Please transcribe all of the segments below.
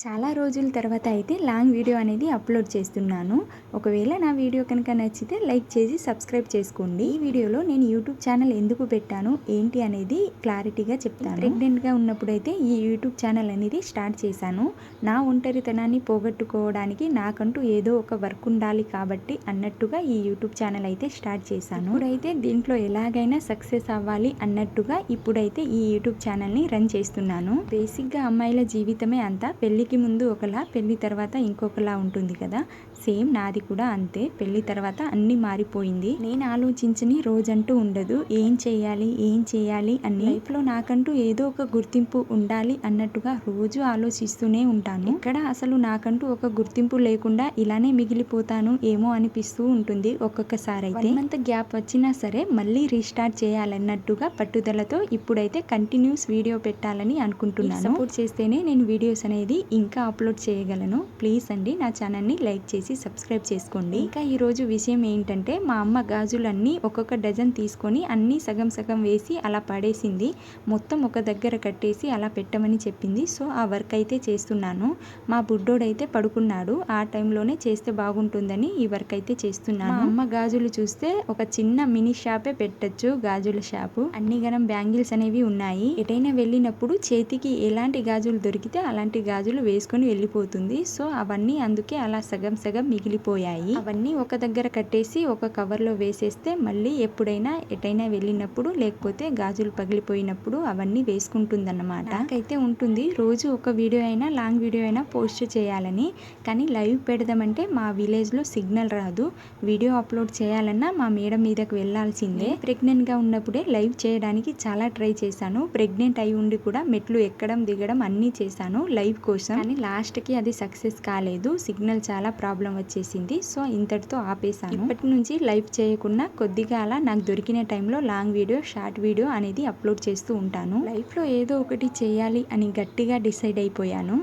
చాలా రోజుల తర్వాత అయితే లాంగ్ వీడియో అనేది అప్లోడ్ చేస్తున్నాను. ఒకవేళ నా వీడియో కనుక నచ్చితే లైక్ చేసి సబ్స్క్రైబ్ చేసుకోండి. ఈ వీడియోలో నేను యూట్యూబ్ ఛానల్ ఎందుకు పెట్టాను ఏంటి అనేది క్లారిటీగా చెప్తాను. ప్రెగ్నెంట్గా ఉన్నప్పుడైతే ఈ యూట్యూబ్ ఛానల్ అనేది స్టార్ట్ చేశాను. నా ఒంటరితనాన్ని పోగొట్టుకోవడానికి నాకంటూ ఏదో ఒక వర్క్ ఉండాలి కాబట్టి అన్నట్టుగా ఈ యూట్యూబ్ ఛానల్ అయితే స్టార్ట్ చేశాను. ఇప్పుడైతే దీంట్లో ఎలాగైనా సక్సెస్ అవ్వాలి అన్నట్టుగా ఇప్పుడైతే ఈ యూట్యూబ్ ఛానల్ని రన్ చేస్తున్నాను. బేసిక్గా అమ్మాయిల జీవితమే అంతా పెళ్లి ముందు ఒకలా పెళ్లి తర్వాత ఇంకొకలా ఉంటుంది కదా, సేమ్ నాది కూడా అంతే. పెళ్లి తర్వాత అన్ని మారిపోయింది. నేను ఆలోచించని రోజంటూ ఉండదు. ఏం చేయాలి అని లైఫ్లో నాకంటూ ఏదో ఒక గుర్తింపు ఉండాలి అన్నట్టుగా రోజు ఆలోచిస్తూనే ఉంటాను. ఇక్కడ అసలు నాకంటూ ఒక గుర్తింపు లేకుండా ఇలానే మిగిలిపోతాను ఏమో అనిపిస్తూ ఉంటుంది ఒక్కొక్కసారి. అయితే అంత గ్యాప్ వచ్చినా సరే మళ్ళీ రీస్టార్ట్ చేయాలన్నట్టుగా పట్టుదలతో ఇప్పుడైతే కంటిన్యూస్ వీడియో పెట్టాలని అనుకుంటున్నాను. సపోర్ట్ చేస్తేనే నేను వీడియోస్ అనేది ఇంకా అప్లోడ్ చేయగలను. ప్లీజ్ అండి నా ఛానల్ని లైక్ చేసి సబ్స్క్రైబ్ చేసుకోండి. ఇంకా ఈరోజు విషయం ఏంటంటే, మా అమ్మ గాజులన్నీ ఒక్కొక్క డజన్ తీసుకొని అన్నీ సగం సగం వేసి అలా పడేసింది. మొత్తం ఒక దగ్గర కట్టేసి అలా పెట్టమని చెప్పింది. సో ఆ వర్క్ అయితే చేస్తున్నాను. మా బుడ్డోడైతే పడుకున్నాడు. ఆ టైంలోనే చేస్తే బాగుంటుందని ఈ వర్క్ అయితే చేస్తున్నాను. మా అమ్మ గాజులు చూస్తే ఒక చిన్న మినీ షాపే పెట్టచ్చు, గాజుల షాపు. అన్ని గనం బ్యాంగిల్స్ అనేవి ఉన్నాయి. ఎటైనా వెళ్ళినప్పుడు చేతికి ఎలాంటి గాజులు దొరికితే అలాంటి గాజులు వేసుకొని వెళ్ళిపోతుంది. సో అవన్నీ అందుకే అలా సగం సగం మిగిలిపోయాయి. అవన్నీ ఒక దగ్గర కట్టేసి ఒక కవర్లో వేసేస్తే మళ్ళీ ఎప్పుడైనా ఎటైనా వెళ్ళినప్పుడు లేకపోతే గాజులు పగిలిపోయినప్పుడు అవన్నీ వేసుకుంటుందన్నమాట. నాకైతే ఉంటుంది రోజు ఒక వీడియో అయినా లాంగ్ వీడియో అయినా పోస్ట్ చేయాలని. కానీ లైవ్ పెడదామంటే మా విలేజ్లో సిగ్నల్ రాదు. వీడియో అప్లోడ్ చేయాలన్నా మా మేడం మీదకి వెళ్ళాల్సిందే. ప్రెగ్నెంట్గా ఉన్నప్పుడే లైవ్ చేయడానికి చాలా ట్రై చేశాను. ప్రెగ్నెంట్ అయి ఉండి కూడా మెట్లు ఎక్కడం దిగడం అన్నీ చేశాను లైవ్ కోసం. కానీ లాస్ట్కి అది సక్సెస్ కాలేదు. సిగ్నల్ చాలా ప్రాబ్లం వచ్చేసింది. సో ఇంతటితో ఆపేసాను. ఇప్పటి నుంచి లైవ్ చేయకుండా కొద్దిగా అలా నాకు దొరికిన టైంలో లాంగ్ వీడియో, షార్ట్ వీడియో అనేది అప్లోడ్ చేస్తూ ఉంటాను. లైఫ్లో ఏదో ఒకటి చేయాలి అని గట్టిగా డిసైడ్ అయిపోయాను.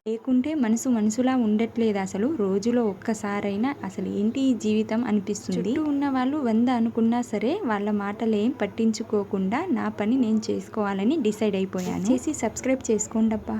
లేకుంటే మనసులా ఉండట్లేదు. అసలు రోజులో ఒక్కసారైనా అసలు ఏంటి ఈ జీవితం అనిపిస్తుంది. చుట్టూ ఉన్న వాళ్ళు 100 అనుకున్నా సరే వాళ్ళ మాటలు ఏం పట్టించుకోకుండా నా పని నేను చేసుకోవాలని డిసైడ్ అయిపోయాను. చేసి సబ్స్క్రైబ్ చేసుకోండి అబ్బా.